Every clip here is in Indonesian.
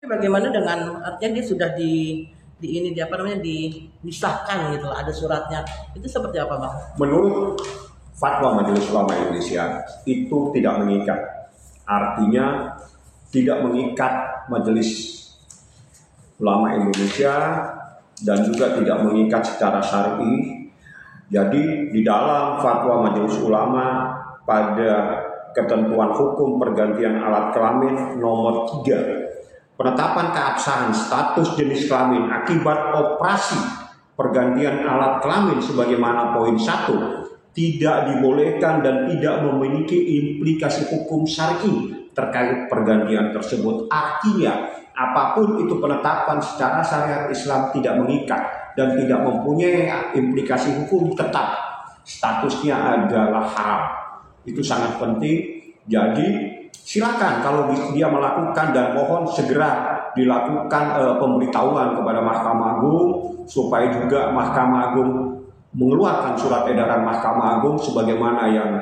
Bagaimana dengan artinya dia sudah di ini dia apa namanya disahkan gitu, ada suratnya. Itu seperti apa, Bang? Menurut fatwa Majelis Ulama Indonesia itu tidak mengikat. Artinya tidak mengikat Majelis Ulama Indonesia dan juga tidak mengikat secara syar'i. Jadi di dalam fatwa Majelis Ulama pada ketentuan hukum pergantian alat kelamin nomor 3, penetapan keabsahan status jenis kelamin akibat operasi pergantian alat kelamin sebagaimana poin 1 tidak dibolehkan dan tidak memiliki implikasi hukum syar'i terkait pergantian tersebut. Artinya apapun itu penetapan secara syariat Islam tidak mengikat dan tidak mempunyai implikasi hukum, tetap statusnya adalah haram. Itu sangat penting. Jadi silakan kalau dia melakukan, dan mohon segera dilakukan pemberitahuan kepada Mahkamah Agung supaya juga Mahkamah Agung mengeluarkan surat edaran Mahkamah Agung sebagaimana yang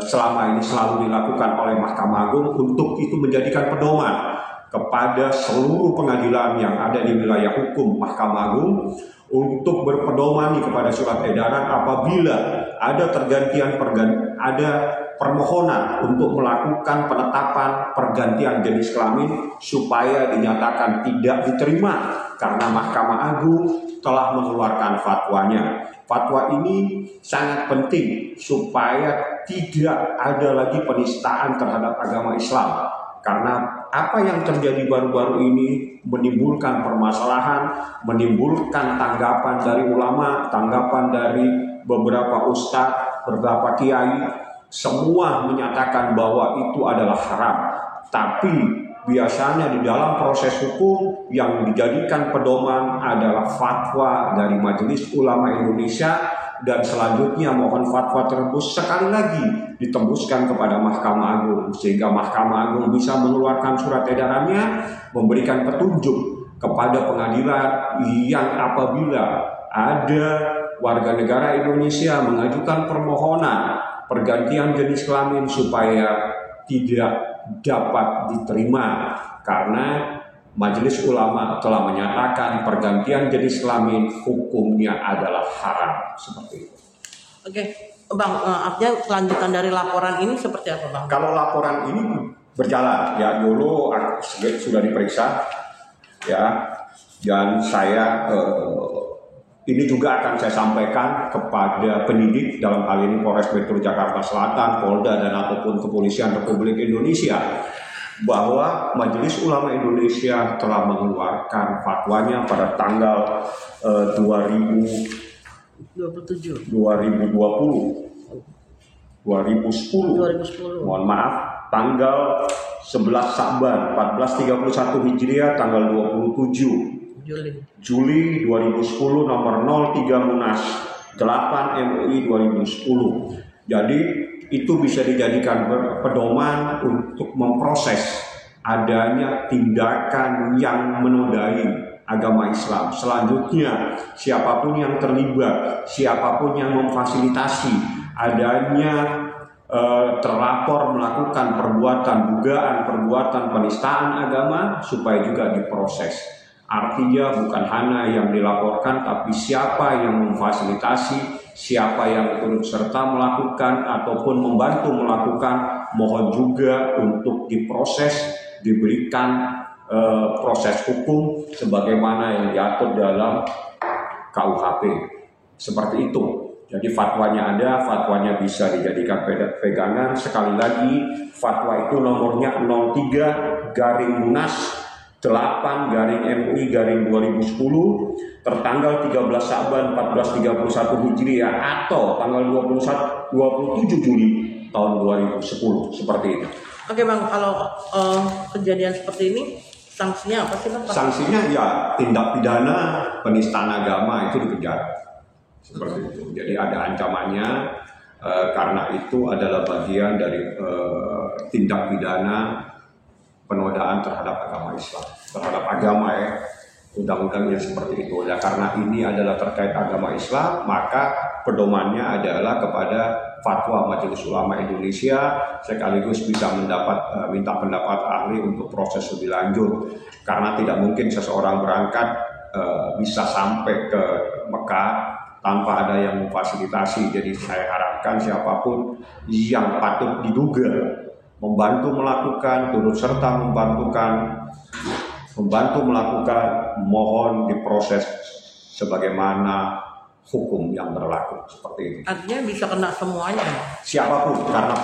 selama ini selalu dilakukan oleh Mahkamah Agung untuk itu menjadikan pedoman kepada seluruh pengadilan yang ada di wilayah hukum Mahkamah Agung untuk berpedomani kepada surat edaran apabila ada ada permohonan untuk melakukan penetapan pergantian jenis kelamin supaya dinyatakan tidak diterima karena Mahkamah Agung telah mengeluarkan fatwanya. Fatwa ini sangat penting supaya tidak ada lagi penistaan terhadap agama Islam, karena apa yang terjadi baru-baru ini menimbulkan permasalahan, menimbulkan tanggapan dari ulama, tanggapan dari beberapa ustadz, beberapa kiai. Semua menyatakan bahwa itu adalah haram. Tapi biasanya di dalam proses hukum yang dijadikan pedoman adalah fatwa dari Majelis Ulama Indonesia, dan selanjutnya mohon fatwa tersebut sekali lagi ditembuskan kepada Mahkamah Agung sehingga Mahkamah Agung bisa mengeluarkan surat edarannya, memberikan petunjuk kepada pengadilan yang apabila ada warga negara Indonesia mengajukan permohonan pergantian jenis kelamin supaya tidak dapat diterima karena Majelis Ulama telah menyatakan pergantian jenis kelamin hukumnya adalah haram, seperti itu. Oke, Bang, artinya kelanjutan dari laporan ini seperti apa, Bang? Kalau laporan ini berjalan, ya dulu sudah diperiksa, ya, dan saya ini juga akan saya sampaikan kepada penyidik dalam hal ini Polres Metro Jakarta Selatan, Polda, dan ataupun Kepolisian Republik Indonesia bahwa Majelis Ulama Indonesia telah mengeluarkan fatwanya pada tanggal 2010. 2010. Mohon maaf, tanggal 11 Sa'ban 1431 Hijriah, tanggal 27 Juli 2010 nomor 03 Munas 8 MUI 2010. Jadi itu bisa dijadikan pedoman untuk memproses adanya tindakan yang menodai agama Islam. Selanjutnya, siapapun yang terlibat, siapapun yang memfasilitasi adanya terlapor melakukan dugaan perbuatan penistaan agama supaya juga diproses. Artinya bukan hanya yang dilaporkan, tapi siapa yang memfasilitasi, siapa yang turut serta melakukan ataupun membantu melakukan, mohon juga untuk diproses, diberikan proses hukum sebagaimana yang diatur dalam KUHP. Seperti itu. Jadi fatwanya ada, fatwanya bisa dijadikan pegangan. Sekali lagi, fatwa itu nomornya 03/Munas 8/MUI/2010 tertanggal 13 Sa'ban 1431 Hijriah atau tanggal 27 Juli tahun 2010, seperti itu. Oke, Bang, kalau kejadian seperti ini sanksinya apa sih, Bang? Sanksinya ya tindak pidana penistaan agama itu dikejar. Seperti itu. Jadi ada ancamannya karena itu adalah bagian dari tindak pidana penodaan terhadap agama Islam, terhadap agama, ya. undang-undangnya seperti itu. Ya, karena ini adalah terkait agama Islam, maka pedomannya adalah kepada fatwa Majelis Ulama Indonesia, sekaligus bisa minta pendapat ahli untuk proses lebih lanjut. Karena tidak mungkin seseorang berangkat bisa sampai ke Mekah tanpa ada yang memfasilitasi. Jadi saya harapkan siapapun yang patut diduga membantu melakukan, turut serta membantu melakukan, mohon diproses sebagaimana hukum yang berlaku, seperti itu. Artinya bisa kena semuanya. Siapapun, karena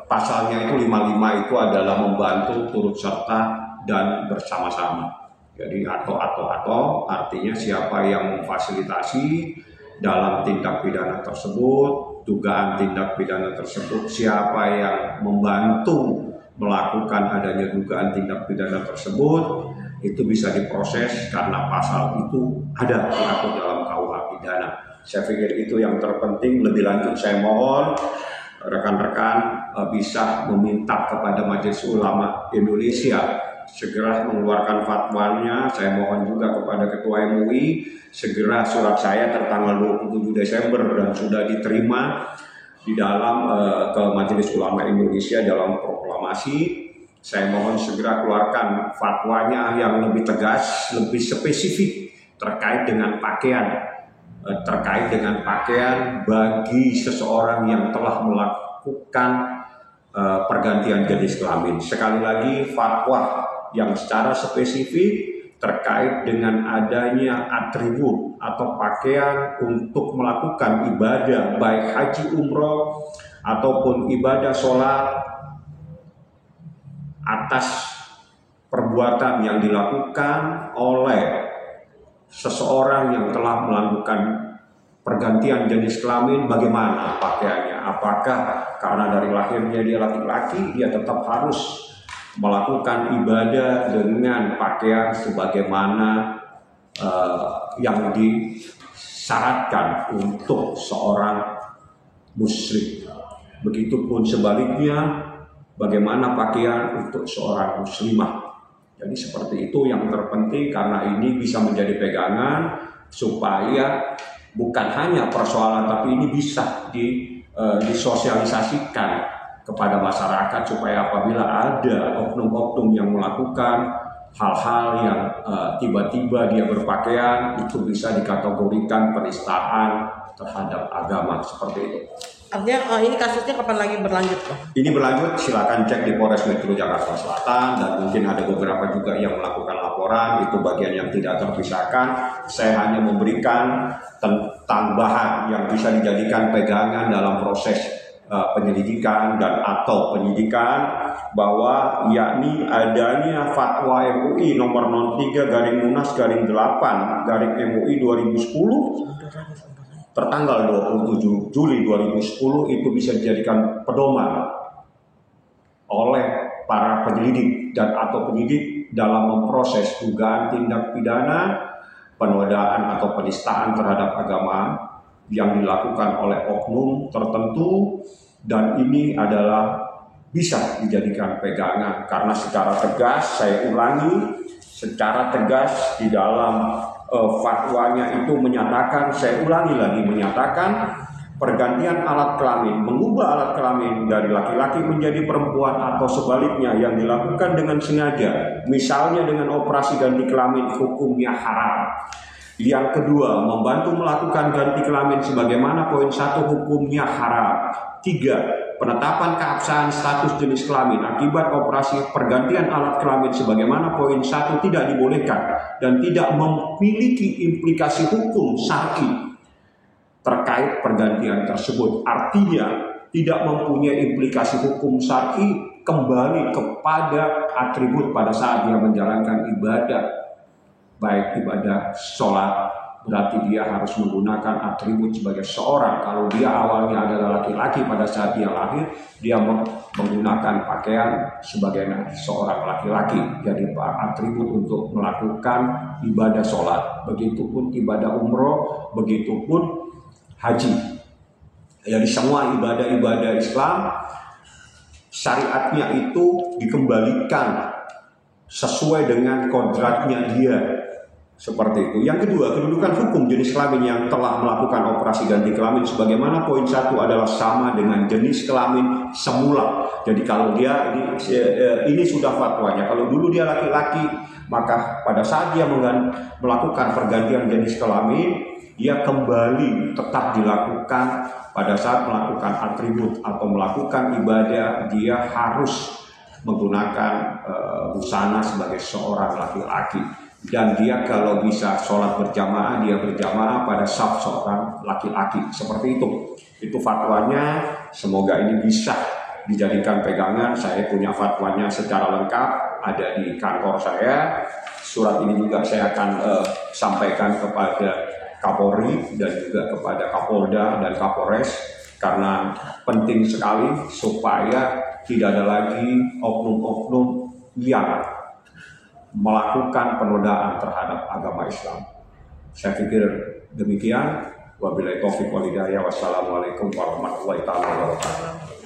pasalnya itu 55 itu adalah membantu, turut serta, dan bersama-sama. Jadi atau artinya siapa yang memfasilitasi dalam tindak pidana tersebut, dugaan tindak pidana tersebut, siapa yang membantu melakukan adanya dugaan tindak pidana tersebut, itu bisa diproses karena pasal itu ada diatur dalam KUH pidana. Saya pikir itu yang terpenting. Lebih lanjut saya mohon rekan-rekan bisa meminta kepada Majelis Ulama Indonesia segera mengeluarkan fatwanya. Saya mohon juga kepada Ketua MUI segera surat saya tertanggal 27 Desember dan sudah diterima di dalam ke Majelis Ulama Indonesia dalam proklamasi. Saya mohon segera keluarkan fatwanya yang lebih tegas, lebih spesifik terkait dengan pakaian bagi seseorang yang telah melakukan pergantian jenis kelamin. Sekali lagi, fatwa yang secara spesifik terkait dengan adanya atribut atau pakaian untuk melakukan ibadah baik haji umroh ataupun ibadah sholat atas perbuatan yang dilakukan oleh seseorang yang telah melakukan pergantian jenis kelamin. Bagaimana pakaiannya? Apakah karena dari lahirnya dia laki-laki, dia tetap harus melakukan ibadah dengan pakaian sebagaimana yang disyaratkan untuk seorang musyrik. Begitupun sebaliknya, bagaimana pakaian untuk seorang muslimah. Jadi seperti itu yang terpenting, karena ini bisa menjadi pegangan supaya bukan hanya persoalan, tapi ini bisa disosialisasikan kepada masyarakat supaya apabila ada oknum-oknum yang melakukan hal-hal yang tiba-tiba dia berpakaian, itu bisa dikategorikan penistaan terhadap agama, seperti itu. Artinya ini kasusnya kapan lagi berlanjut, Pak? Ini berlanjut, silakan cek di Polres Metro Jakarta Selatan, dan mungkin ada beberapa juga yang melakukan laporan, itu bagian yang tidak terpisahkan. Saya hanya memberikan tambahan yang bisa dijadikan pegangan dalam proses penyelidikan dan atau penyidikan, bahwa yakni adanya fatwa MUI nomor 03/Munas/8/MUI 2010 tertanggal 27 Juli 2010 itu bisa dijadikan pedoman oleh para penyelidik dan atau penyidik dalam memproses dugaan tindak pidana penodaan atau penistaan terhadap agama yang dilakukan oleh oknum tertentu, dan ini adalah bisa dijadikan pegangan karena secara tegas, saya ulangi, secara tegas di dalam fatwanya itu menyatakan, saya ulangi lagi, menyatakan pergantian alat kelamin, mengubah alat kelamin dari laki-laki menjadi perempuan atau sebaliknya yang dilakukan dengan sengaja, misalnya dengan operasi ganti kelamin, hukumnya haram. Yang kedua, membantu melakukan ganti kelamin sebagaimana poin 1 hukumnya haram. 3. Penetapan keabsahan status jenis kelamin akibat operasi pergantian alat kelamin sebagaimana poin 1 tidak dibolehkan dan tidak memiliki implikasi hukum syar'i terkait pergantian tersebut. Artinya tidak mempunyai implikasi hukum syar'i kembali kepada atribut pada saat dia menjalankan ibadah. Baik ibadah sholat, berarti dia harus menggunakan atribut sebagai seorang. Kalau dia awalnya adalah laki-laki pada saat dia lahir, dia menggunakan pakaian sebagai seorang laki-laki. Jadi atribut untuk melakukan ibadah sholat. Begitupun ibadah umroh, begitupun haji. Jadi semua ibadah-ibadah Islam, syariatnya itu dikembalikan sesuai dengan kodratnya dia. Seperti itu. Yang kedua, kedudukan hukum jenis kelamin yang telah melakukan operasi ganti kelamin sebagaimana poin 1 adalah sama dengan jenis kelamin semula. Jadi kalau dia ini sudah fatwanya, kalau dulu dia laki-laki, maka pada saat dia melakukan pergantian jenis kelamin, dia kembali tetap dilakukan pada saat melakukan atribut atau melakukan ibadah, dia harus menggunakan busana sebagai seorang laki-laki. Dan dia kalau bisa sholat berjamaah, dia berjamaah pada saf seorang laki-laki. Seperti itu. Itu fatwanya, semoga ini bisa dijadikan pegangan. Saya punya fatwanya secara lengkap, ada di kantor saya. Surat ini juga saya akan sampaikan kepada Kapolri dan juga kepada Kapolda dan Kapolres, karena penting sekali supaya tidak ada lagi oknum-oknum yang melakukan penodaan terhadap agama Islam. Saya pikir demikian. Wabillahi taufiq wal hidayah. Wassalamualaikum warahmatullahi wabarakatuh.